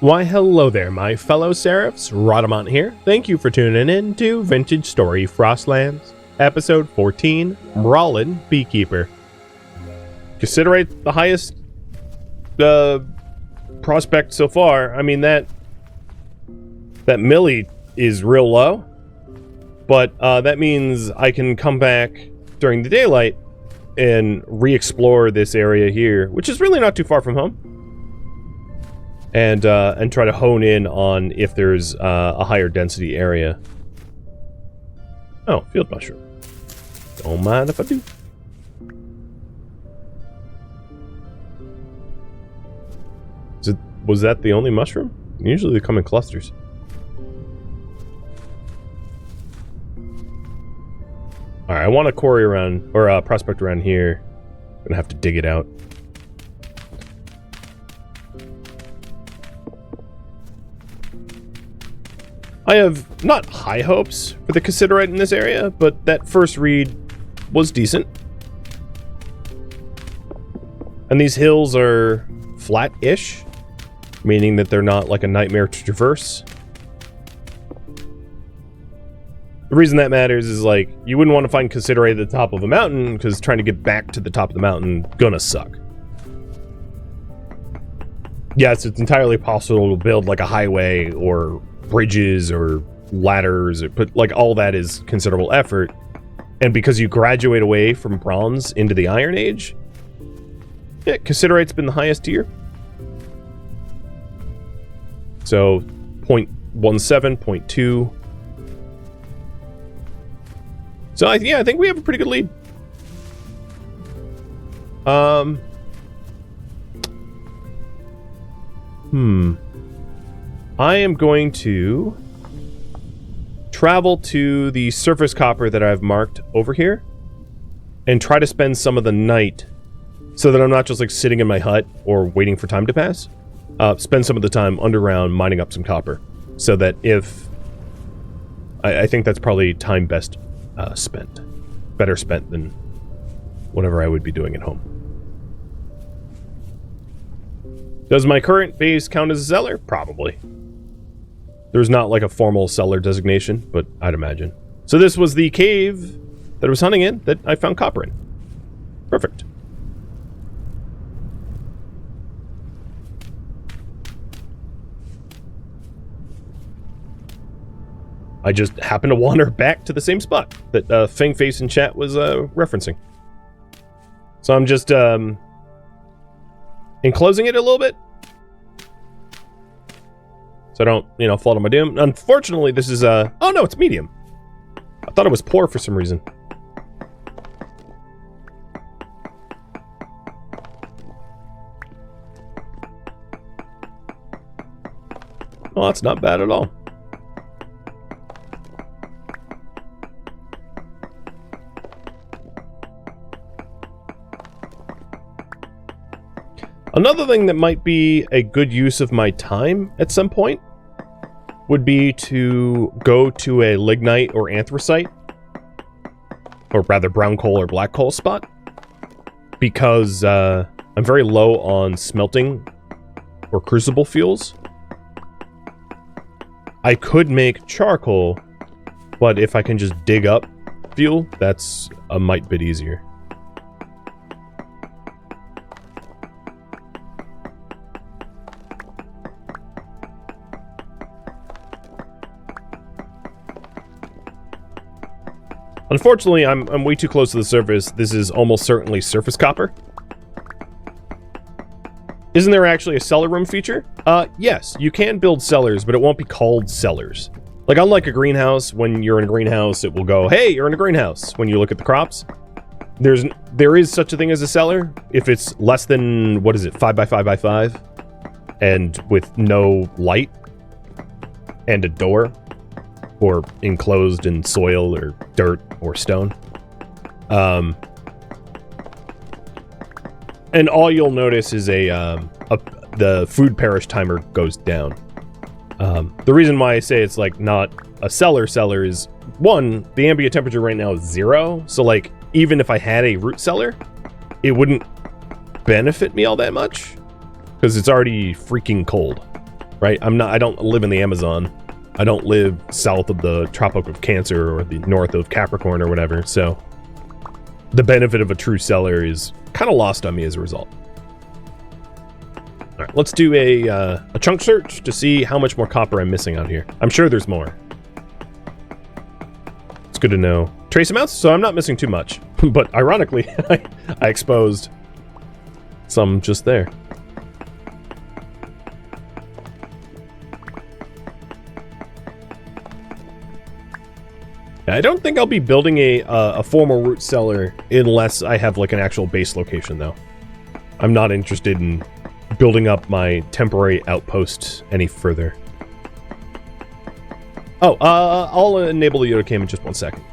Why hello there, my fellow seraphs, Rhadamant here. Thank you for tuning in to Vintage Story Frostlands, episode 14, Brawlin, Beekeeper. Consider it the highest prospect so far. I mean, that millie is real low, but that means I can come back during the daylight and re-explore this area here, which is really not too far from home. And try to hone in on if there's a higher density area. Oh, field mushroom. Don't mind if I do. Was that the only mushroom? Usually they come in clusters. Alright, I want to quarry around, or prospect around here. I'm gonna have to dig it out. I have not high hopes for the cassiterite in this area, but that first read was decent. And these hills are flat-ish, meaning that they're not like a nightmare to traverse. The reason that matters is, like, you wouldn't want to find cassiterite at the top of a mountain, because trying to get back to the top of the mountain gonna suck. Yes, it's entirely possible to build like a highway or bridges or ladders, but like all that is considerable effort. And because you graduate away from bronze into the Iron Age, yeah, cassiterite's been the highest tier. So 0.17, 0.2. So I think we have a pretty good lead. I am going to travel to the surface copper that I've marked over here and try to spend some of the night so that I'm not just like sitting in my hut or waiting for time to pass. Spend some of the time underground mining up some copper so that if... I think that's probably time best spent. Better spent than whatever I would be doing at home. Does my current base count as a cellar? Probably. There's not like a formal cellar designation, but I'd imagine. So this was the cave that I was hunting in that I found copper in. Perfect. I just happened to wander back to the same spot that Fangface in chat was referencing. So I'm just enclosing it a little bit. So I don't, fall to my doom. Unfortunately, this is oh no, it's medium. I thought it was poor for some reason. Well, that's not bad at all. Another thing that might be a good use of my time at some point would be to go to a lignite or anthracite, or rather brown coal or black coal spot, because I'm very low on smelting or crucible fuels. I could make charcoal, but if I can just dig up fuel, that's a mite bit easier. Unfortunately, I'm way too close to the surface. This is almost certainly surface copper. Isn't there actually a cellar room feature? Yes, you can build cellars, but it won't be called cellars. Like, unlike a greenhouse, when you're in a greenhouse, it will go, hey, you're in a greenhouse, when you look at the crops. There is such a thing as a cellar if it's less than, 5 by 5 by 5, and with no light, and a door, or enclosed in soil or dirt or stone. And all you'll notice is the food perish timer goes down. The reason why I say it's like not a cellar is, one, the ambient temperature right now is 0, so like even if I had a root cellar, it wouldn't benefit me all that much because it's already freaking cold. right? I don't live in the Amazon. I don't live south of the Tropic of Cancer or the north of Capricorn or whatever, so the benefit of a true cellar is kind of lost on me as a result. All right, let's do a chunk search to see how much more copper I'm missing out here. I'm sure there's more. It's good to know. Trace amounts, so I'm not missing too much. But ironically, I exposed some just there. I don't think I'll be building a formal root cellar unless I have like an actual base location, though. I'm not interested in building up my temporary outpost any further. Oh, I'll enable the Yoda cam in just 1 second.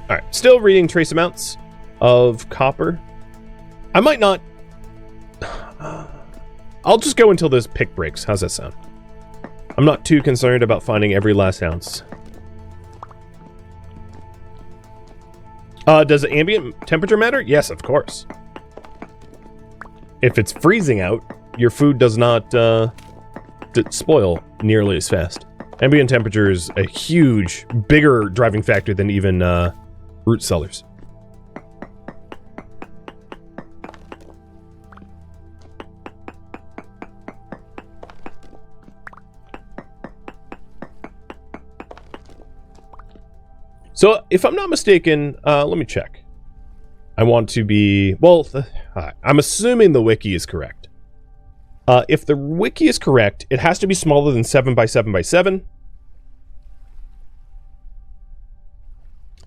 Alright, still reading trace amounts of copper. I might not... I'll just go until this pick breaks. How's that sound? I'm not too concerned about finding every last ounce. Does ambient temperature matter? Yes, of course. If it's freezing out, your food does not spoil nearly as fast. Ambient temperature is a huge, bigger driving factor than even root cellars. So, if I'm not mistaken, let me check. I want to be... Well, I'm assuming the wiki is correct. If the wiki is correct, it has to be smaller than 7 by 7 by 7.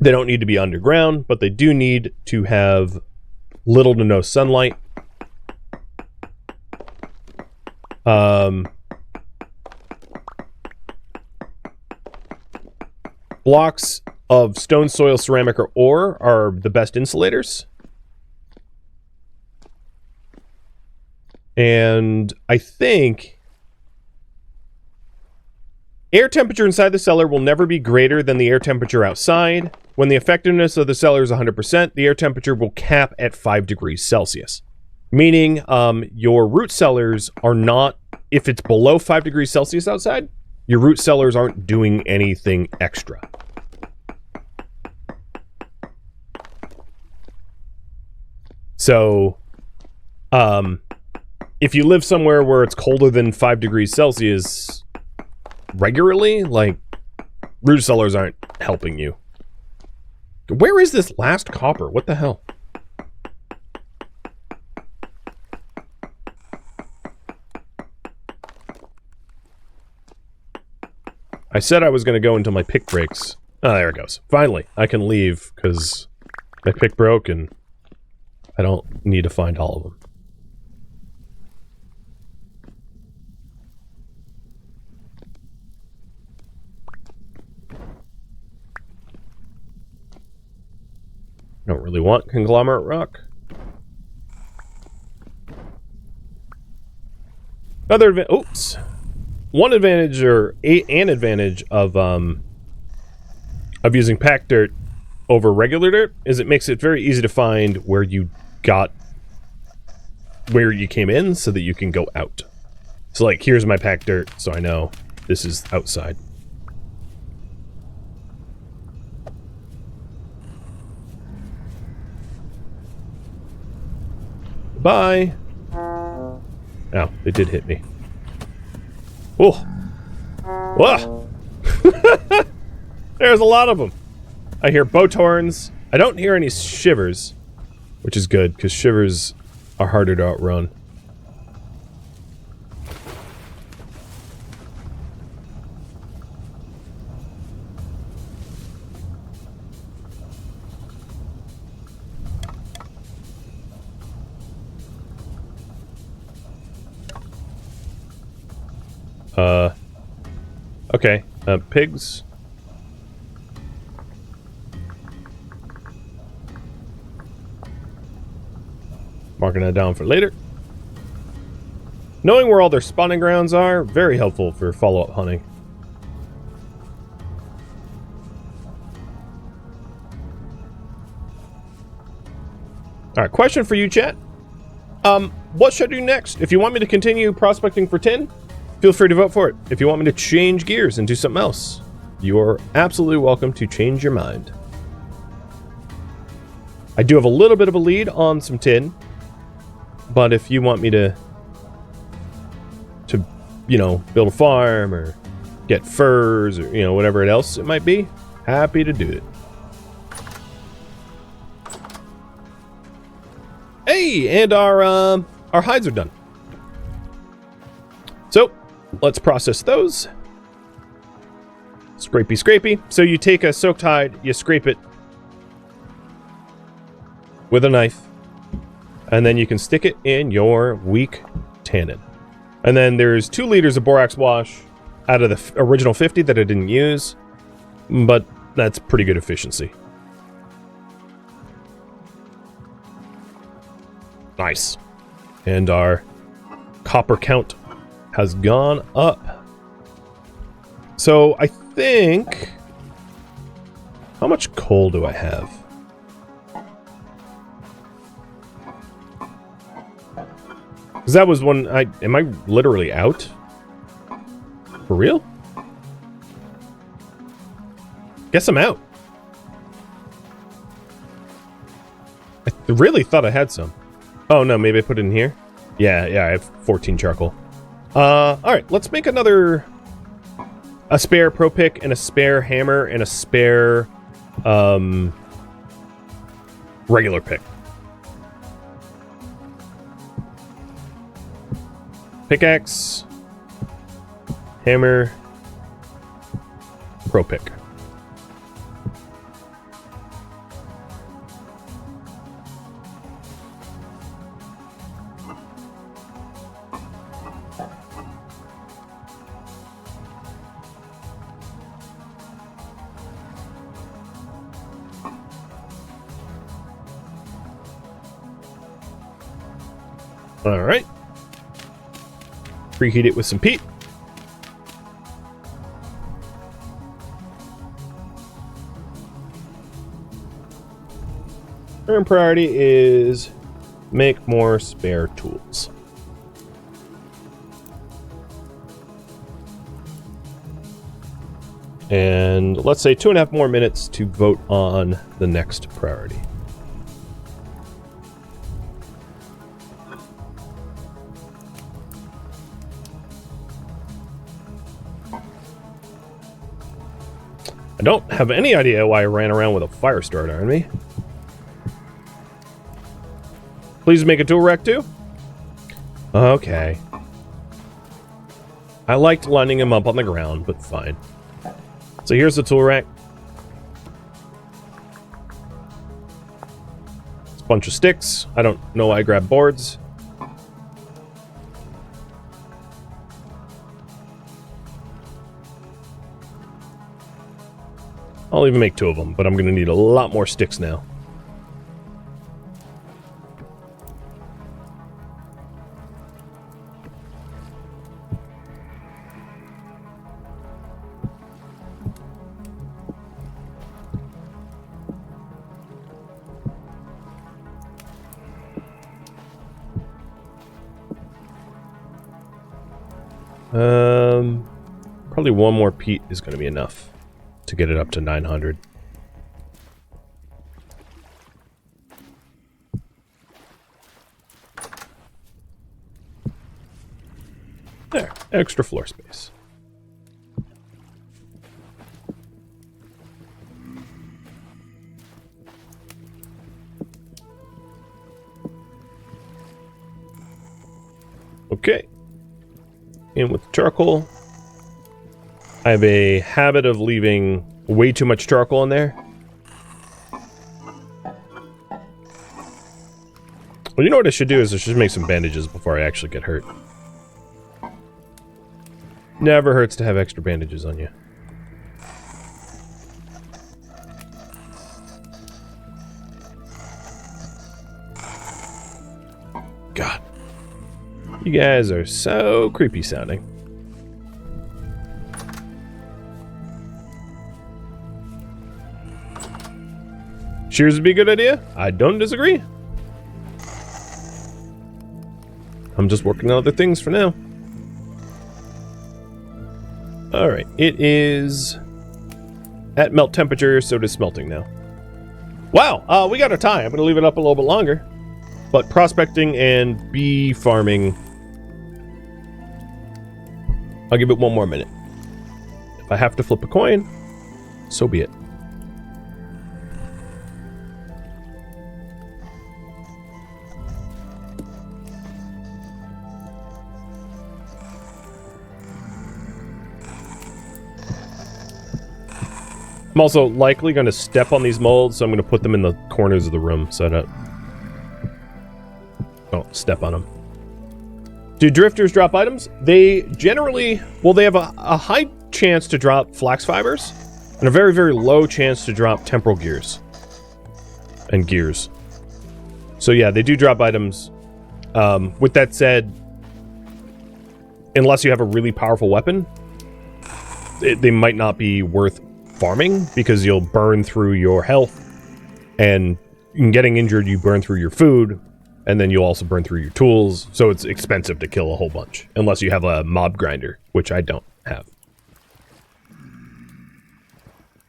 They don't need to be underground, but they do need to have little to no sunlight. Blocks of stone, soil, ceramic, or ore are the best insulators. And I think air temperature inside the cellar will never be greater than the air temperature outside. When the effectiveness of the cellar is 100%, the air temperature will cap at 5 degrees Celsius. Meaning, your root cellars are not, if it's below 5 degrees Celsius outside, your root cellars aren't doing anything extra. So, if you live somewhere where it's colder than 5 degrees Celsius regularly, like, root cellars aren't helping you. Where is this last copper? What the hell? I said I was going to go until my pick breaks. Oh, there it goes. Finally, I can leave, because my pick broke, and I don't need to find all of them. Don't really want conglomerate rock. Oops. One advantage, or an advantage of using packed dirt over regular dirt is it makes it very easy to find where you came in, so that you can go out. So, like, here's my packed dirt, so I know this is outside. Bye. Oh, they did hit me. Oh. Whoa. There's a lot of them. I hear boat horns. I don't hear any shivers, which is good, because shivers are harder to outrun. Okay, pigs. Marking that down for later. Knowing where all their spawning grounds are, very helpful for follow-up hunting. Alright, question for you, chat. what should I do next? If you want me to continue prospecting for tin, feel free to vote for it. If you want me to change gears and do something else, you're absolutely welcome to change your mind. I do have a little bit of a lead on some tin, but if you want me to you know, build a farm or get furs or, you know, whatever else it might be, happy to do it. Hey, and our hides are done. So, let's process those. Scrapey, scrapey. So you take a soaked hide, you scrape it with a knife, and then you can stick it in your weak tannin. And then there's 2 liters of borax wash out of the original 50 that I didn't use, but that's pretty good efficiency. Nice. And our copper count has gone up. So I think... How much coal do I have? Because that was one... Am I literally out? For real? Guess I'm out. I really thought I had some. Oh, no, maybe I put it in here? Yeah, I have 14 charcoal. Alright, let's make another... A spare pro pick and a spare hammer and a spare... regular pick. Pickaxe, hammer, pro pick. All right. Preheat it with some peat. Current priority is make more spare tools. And let's say 2.5 more minutes to vote on the next priority. I don't have any idea why I ran around with a fire starter on me. Please make a tool rack too? Okay. I liked lining him up on the ground, but fine. So here's the tool rack. It's a bunch of sticks. I don't know why I grabbed boards. I'll even make 2 of them, but I'm going to need a lot more sticks now. Probably 1 more peat is going to be enough to get it up to 900. There, extra floor space. Okay. In with the charcoal. I have a habit of leaving way too much charcoal in there. Well, you know what I should do is I should make some bandages before I actually get hurt. Never hurts to have extra bandages on you. God. You guys are so creepy sounding. Shears would be a good idea. I don't disagree. I'm just working on other things for now. Alright, it is at melt temperature, so it is smelting now. Wow, we got a tie. I'm going to leave it up a little bit longer. But prospecting and bee farming, I'll give it one more minute. If I have to flip a coin, so be it. I'm also likely going to step on these molds, so I'm going to put them in the corners of the room so that I don't step on them. Do drifters drop items? They generally, well, they have a high chance to drop flax fibers and a very, very low chance to drop temporal gears and gears. So yeah, they do drop items. With that said, unless you have a really powerful weapon, they might not be worth farming because you'll burn through your health, and in getting injured you burn through your food, and then you'll also burn through your tools, so it's expensive to kill a whole bunch unless you have a mob grinder, which I don't have.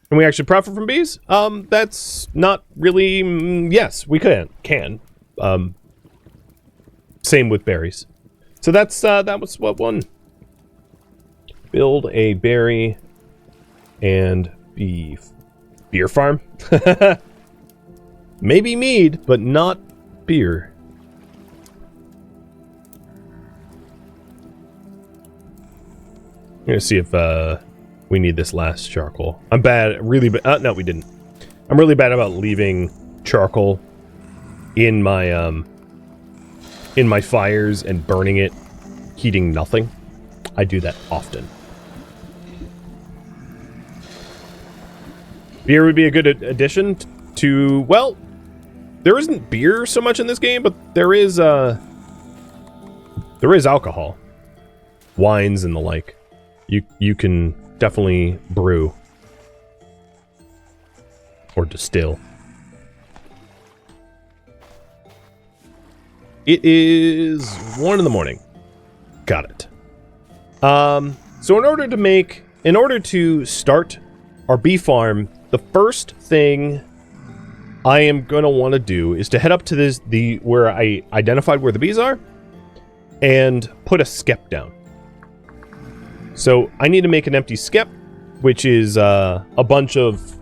Can we actually profit from bees? That's not really... yes, we can. Same with berries. So that's that was what one. Build a berry and beer farm. Maybe mead, but not beer. I'm gonna see if we need this last charcoal. I'm bad, really bad. No, we didn't. I'm really bad about leaving charcoal in my fires and burning it, heating nothing. I do that often. Beer would be a good addition to, well, there isn't beer so much in this game, but there is alcohol. Wines and the like. You can definitely brew. Or distill. It is 1 in the morning. Got it. So in order to start our bee farm, the first thing I am going to want to do is to head up to where I identified where the bees are and put a skep down. So I need to make an empty skep, which is a bunch of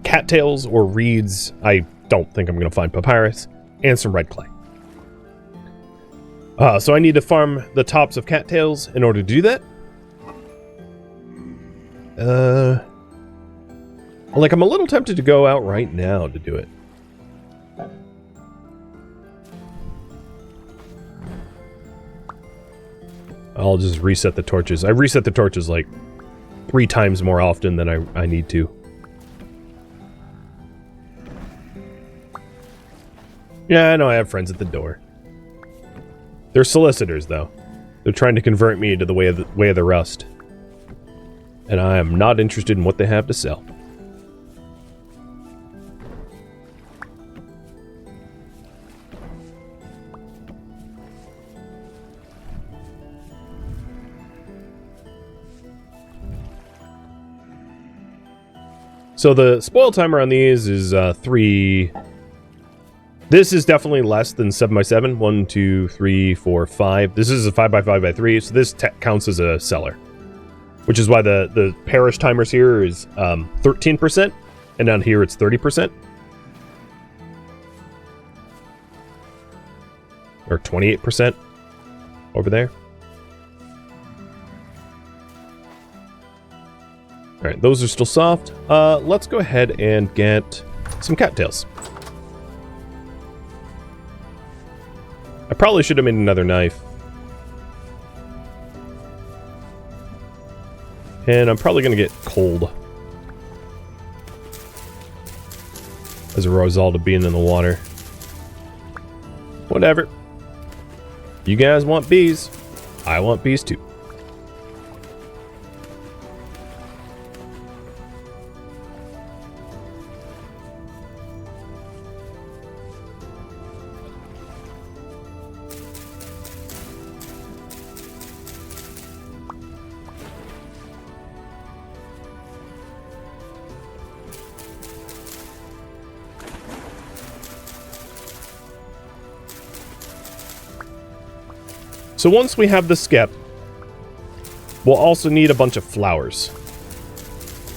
cattails or reeds. I don't think I'm going to find papyrus, and some red clay. So I need to farm the tops of cattails in order to do that. Like, I'm a little tempted to go out right now to do it. I'll just reset the torches. I reset the torches like 3 times more often than I need to. Yeah, I know I have friends at the door. They're solicitors, though. They're trying to convert me to the way of the rust. And I am not interested in what they have to sell. So the spoil timer on these is 3. This is definitely less than 7x7. 1, 2, 3, 4, 5. This is a 5x5x3, so this counts as a cellar. Which is why the parish timers here is 13%, and down here it's 30%. Or 28% over there. Alright, those are still soft. Let's go ahead and get some cattails. I probably should have made another knife. And I'm probably going to get cold. As a result of being in the water. Whatever. You guys want bees. I want bees too. So once we have the skep, we'll also need a bunch of flowers.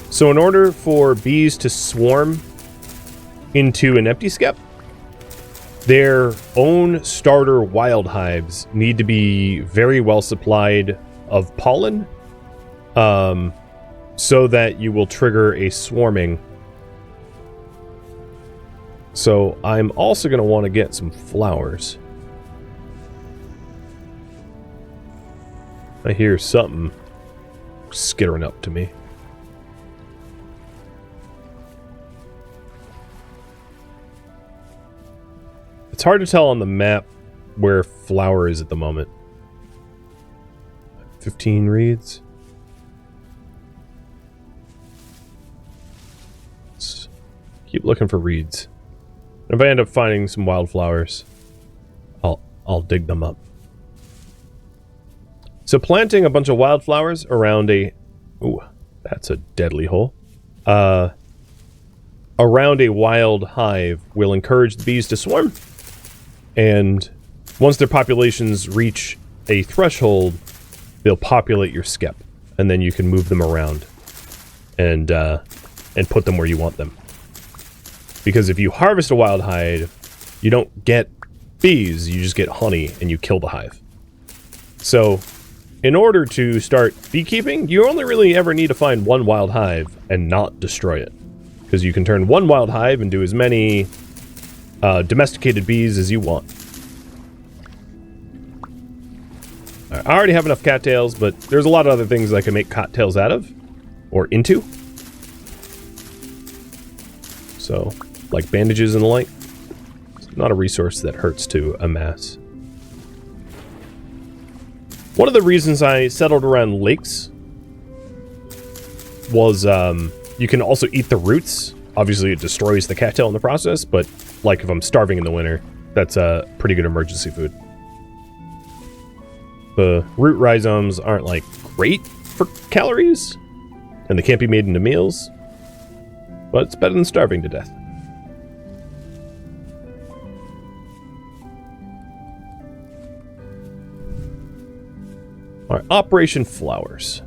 So in order for bees to swarm into an empty skep, their own starter wild hives need to be very well supplied of pollen, so that you will trigger a swarming. So I'm also going to want to get some flowers. I hear something skittering up to me. It's hard to tell on the map where flower is at the moment. 15 reeds. Let's keep looking for reeds. If I end up finding some wildflowers, I'll dig them up. So planting a bunch of wildflowers around a... Ooh, that's a deadly hole. Around a wild hive will encourage the bees to swarm. And once their populations reach a threshold, they'll populate your skep. And then you can move them around and put them where you want them. Because if you harvest a wild hive, you don't get bees, you just get honey and you kill the hive. So, in order to start beekeeping, you only really ever need to find one wild hive and not destroy it. Because you can turn one wild hive into as many domesticated bees as you want. Right, I already have enough cattails, but there's a lot of other things I can make cattails out of. Or into. So, like bandages and the like. It's not a resource that hurts to amass. One of the reasons I settled around lakes was you can also eat the roots. Obviously, it destroys the cattail in the process, but like if I'm starving in the winter, that's a pretty good emergency food. The root rhizomes aren't like great for calories, and they can't be made into meals, but it's better than starving to death. Alright, Operation Flowers.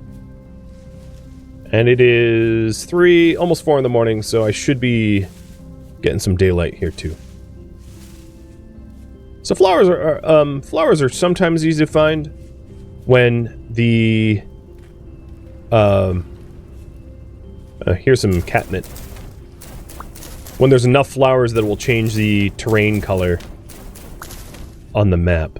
And it is 3, almost 4 in the morning, so I should be getting some daylight here too. So flowers are sometimes easy to find when the here's some catnip. When there's enough flowers that will change the terrain color on the map.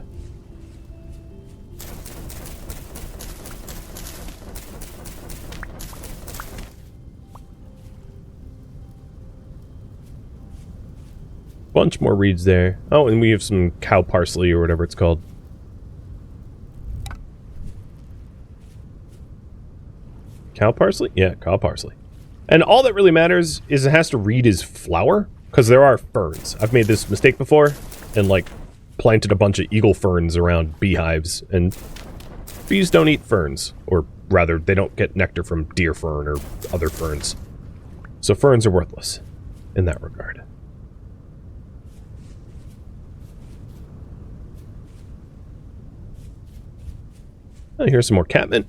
Bunch more reeds there. Oh, and we have some cow parsley or whatever it's called. Cow parsley? Yeah, cow parsley. And all that really matters is it has to read as flower, because there are ferns. I've made this mistake before, and like planted a bunch of eagle ferns around beehives, and bees don't eat ferns. Or rather, they don't get nectar from deer fern or other ferns. So ferns are worthless in that regard. Oh, here's some more catmint.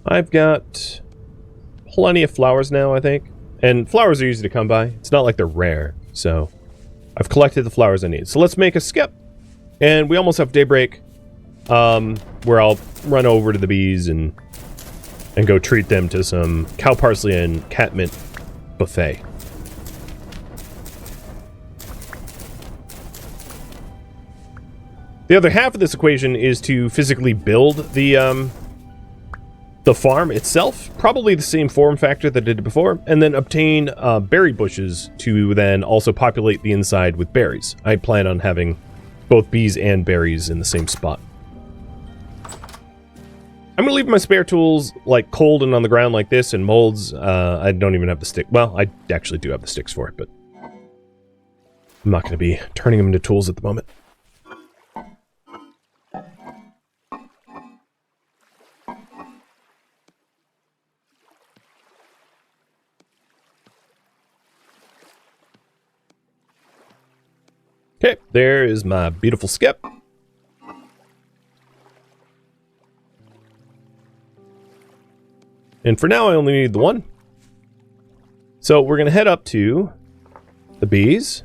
I've got plenty of flowers now, I think. And flowers are easy to come by. It's not like they're rare, so I've collected the flowers I need. So let's make a skep. And we almost have daybreak. Where I'll run over to the bees and go treat them to some cow parsley and catmint buffet. The other half of this equation is to physically build the farm itself, probably the same form factor that I did before, and then obtain berry bushes to then also populate the inside with berries. I plan on having both bees and berries in the same spot. I'm going to leave my spare tools, like, cold and on the ground like this in molds. I don't even have the stick. Well, I actually do have the sticks for it, but I'm not going to be turning them into tools at the moment. Okay, there is my beautiful skep. And for now, I only need the one. So we're going to head up to the bees.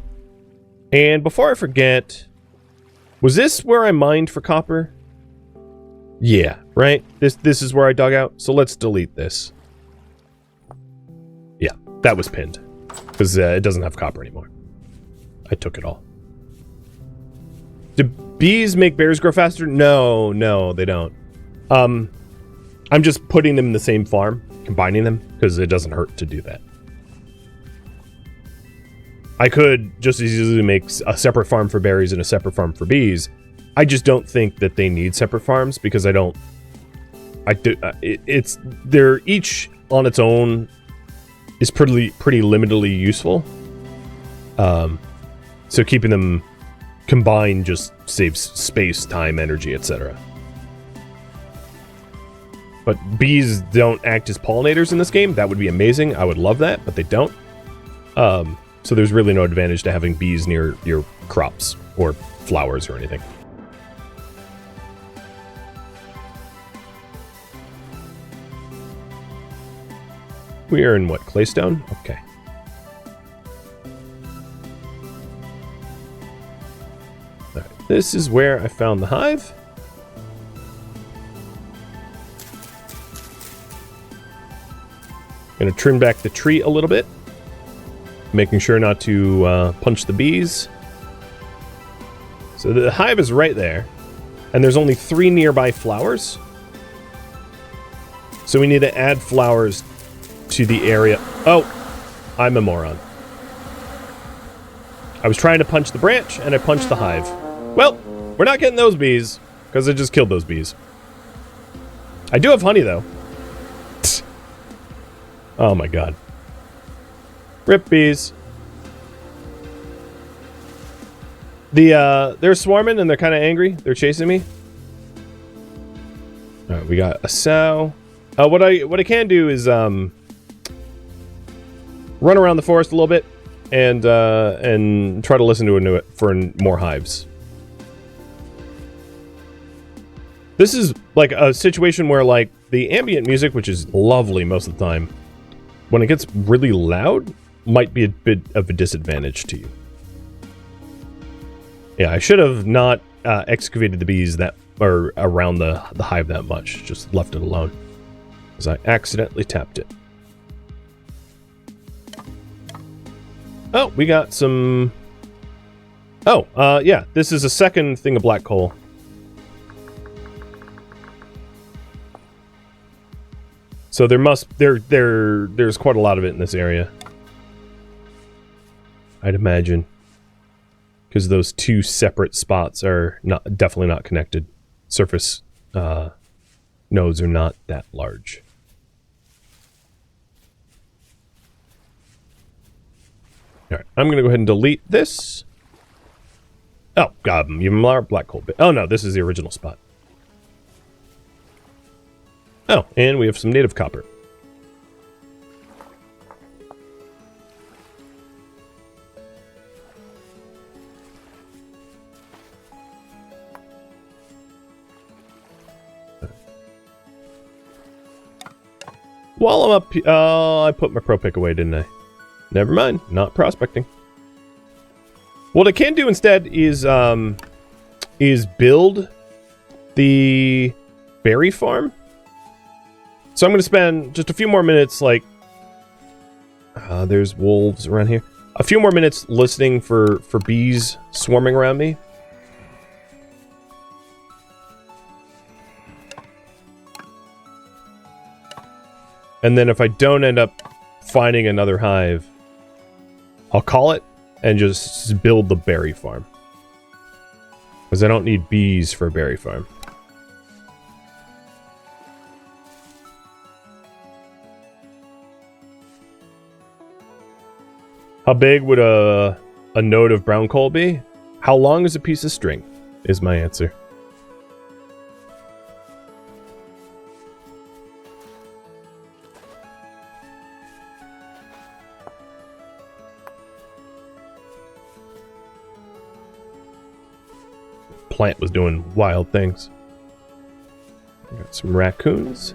And before I forget, was this where I mined for copper? Yeah, right? This is where I dug out. So let's delete this. Yeah, that was pinned. Because it doesn't have copper anymore. I took it all. Do bees make berries grow faster? No, they don't. I'm just putting them in the same farm, combining them, because it doesn't hurt to do that. I could just as easily make a separate farm for berries and a separate farm for bees. I just don't think that they need separate farms because I don't. They're each on its own is pretty limitedly useful. So keeping them combined just saves space, time, energy, etc. But bees don't act as pollinators in this game. That would be amazing. I would love that, but they don't. So there's really no advantage to having bees near your crops or flowers or anything. We are in what? Claystone? Okay. Alright, this is where I found the hive. Gonna trim back the tree a little bit. Making sure not to punch the bees. So the hive is right there. And there's only 3 nearby flowers. So we need to add flowers to the area. Oh, I'm a moron. I was trying to punch the branch, and I punched the hive. Well, we're not getting those bees, because I just killed those bees. I do have honey, though. Oh my god. Rip bees. They're swarming, and they're kind of angry. They're chasing me. Alright, we got a sow. What I can do is, run around the forest a little bit and try to listen to it for more hives. This is like a situation where like the ambient music, which is lovely most of the time, when it gets really loud, might be a bit of a disadvantage to you. Yeah, I should have not excavated the bees that or around the hive that much. Just left it alone because I accidentally tapped it. Oh, we got some... Oh, yeah, this is a second thing of black coal. So there's quite a lot of it in this area. I'd imagine. Because those 2 separate spots are definitely not connected. Surface nodes are not that large. Alright, I'm going to go ahead and delete this. Oh, God, even more black coal bit. Oh, no, this is the original spot. Oh, and we have some native copper. While I'm up... I put my pro pick away, didn't I? Never mind. Not prospecting. What I can do instead is build the berry farm. So I'm going to spend just a few more minutes, like... there's wolves around here. A few more minutes listening for bees swarming around me. And then if I don't end up finding another hive, I'll call it and just build the berry farm. Because I don't need bees for a berry farm. How big would a node of brown coal be? How long is a piece of string? Is my answer. plant was doing wild things. Got some raccoons.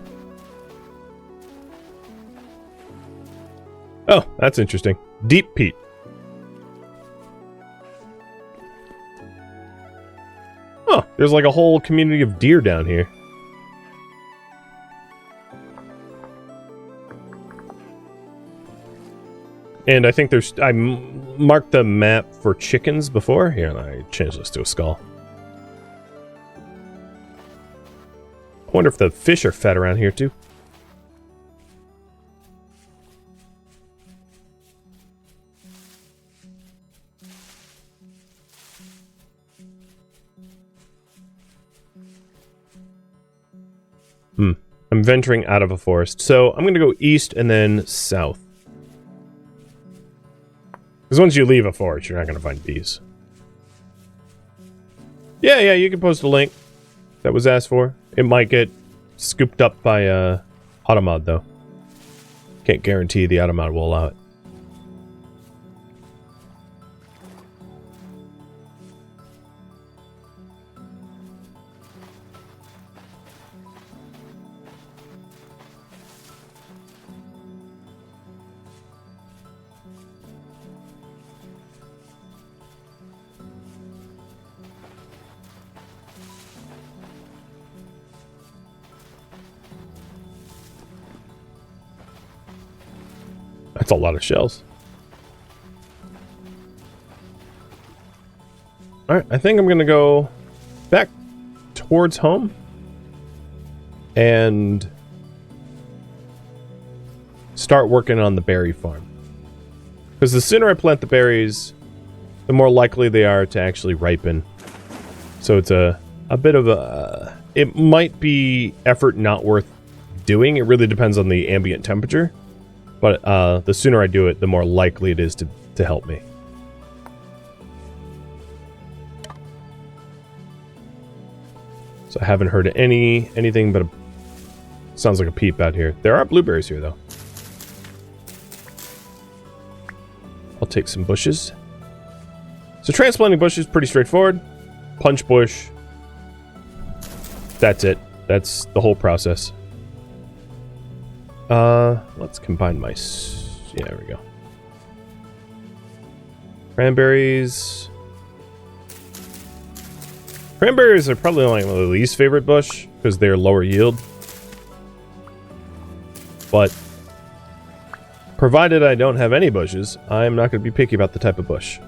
Oh, that's interesting. Deep peat. Oh, there's like a whole community of deer down here. And I think there's... I marked the map for chickens before. Here, I changed this to a skull. I wonder if the fish are fed around here too. I'm venturing out of a forest. So I'm going to go east and then south. Because once you leave a forest, you're not going to find bees. Yeah, you can post a link that was asked for. It might get scooped up by Automod, though. Can't guarantee the Automod will allow it. That's a lot of shells. Alright, I think I'm going to go back towards home. And start working on the berry farm. Because the sooner I plant the berries, the more likely they are to actually ripen. So it's a bit of a... It might be effort not worth doing. It really depends on the ambient temperature. But the sooner I do it, the more likely it is to help me. So I haven't heard anything but sounds like a peep out here. There are blueberries here, though. I'll take some bushes. So transplanting bushes, pretty straightforward. Punch bush. That's it. That's the whole process. Let's combine my... Yeah, there we go. Cranberries. Cranberries are probably like my least favorite bush, because they're lower yield. But, provided I don't have any bushes, I'm not going to be picky about the type of bush.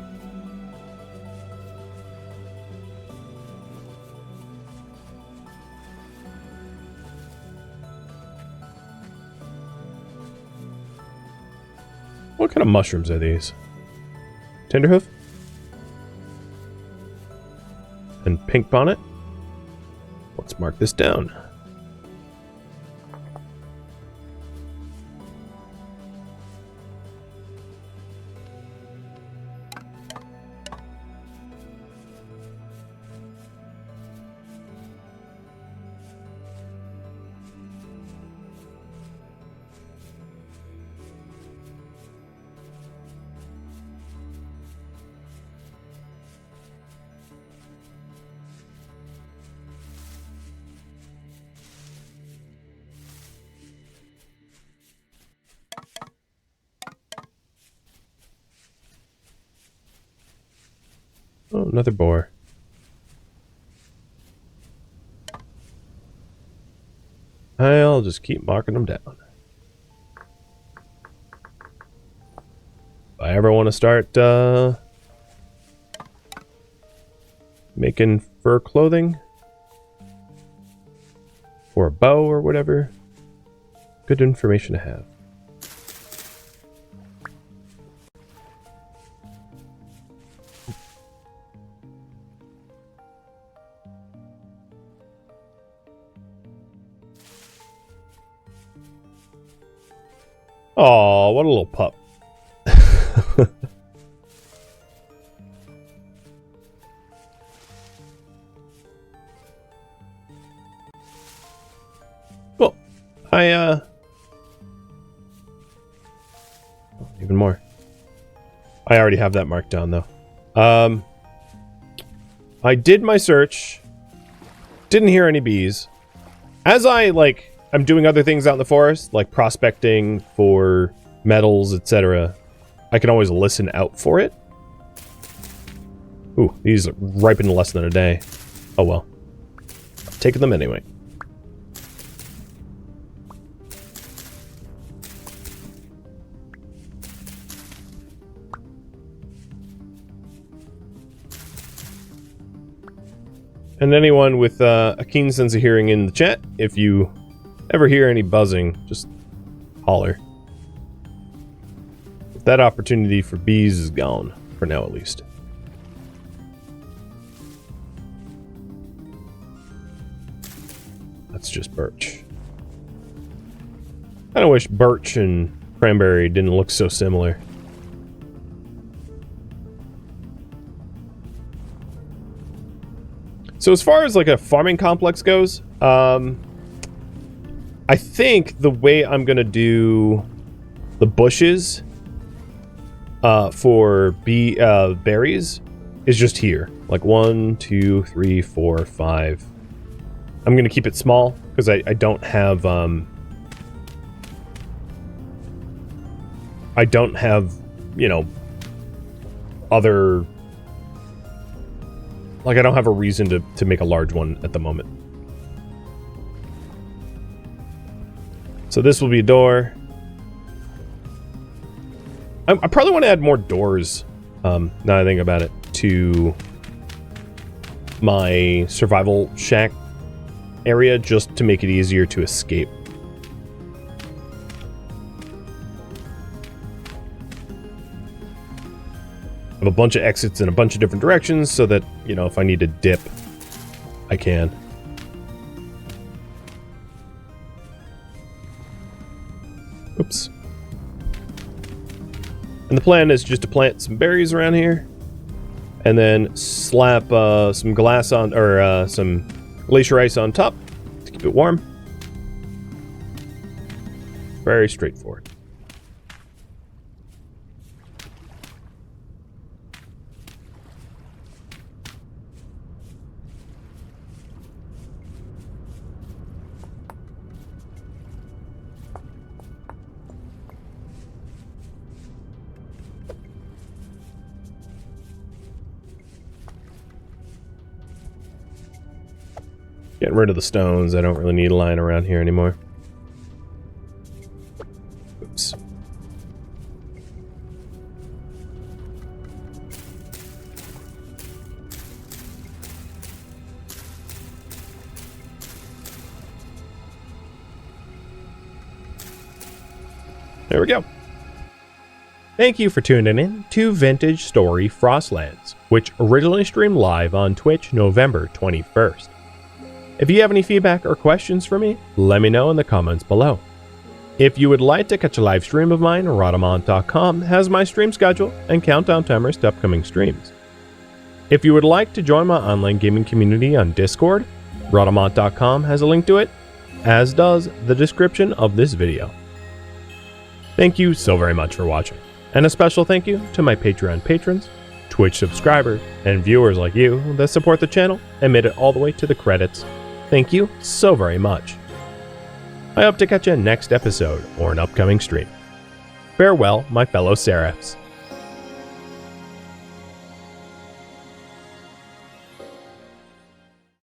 What kind of mushrooms are these? Tenderhoof? And pink bonnet? Let's mark this down. Oh, another boar. I'll just keep marking them down. If I ever want to start making fur clothing or a bow or whatever, good information to have. Aw, what a little pup. Well, even more. I already have that marked down, though. I did my search. Didn't hear any bees. As I'm doing other things out in the forest, like prospecting for metals, etc. I can always listen out for it. Ooh, these ripen in less than a day. Oh well. Taking them anyway. And anyone with a keen sense of hearing in the chat, if you ever hear any buzzing, just holler. That opportunity for bees is gone, for now at least. That's just birch. I kinda wish birch and cranberry didn't look so similar. So as far as like a farming complex goes, I think the way I'm gonna do the bushes for berries is just here. Like 1, 2, 3, 4, 5. I'm gonna keep it small because I don't have you know, other, like I don't have a reason to make a large one at the moment. So this will be a door. I probably want to add more doors, now that I think about it, to my survival shack area, just to make it easier to escape. I have a bunch of exits in a bunch of different directions so that, you know, if I need to dip, I can. Oops. And the plan is just to plant some berries around here, and then slap some glass on, or some glacier ice on top to keep it warm. Very straightforward. Getting rid of the stones. I don't really need a line around here anymore. Oops. There we go. Thank you for tuning in to Vintage Story Frostlands, which originally streamed live on Twitch November 21st. If you have any feedback or questions for me, let me know in the comments below. If you would like to catch a live stream of mine, Rhadamant.com has my stream schedule and countdown timers to upcoming streams. If you would like to join my online gaming community on Discord, Rhadamant.com has a link to it, as does the description of this video. Thank you so very much for watching, and a special thank you to my Patreon patrons, Twitch subscribers, and viewers like you that support the channel and made it all the way to the credits. Thank you so very much. I hope to catch you next episode or an upcoming stream. Farewell, my fellow Seraphs.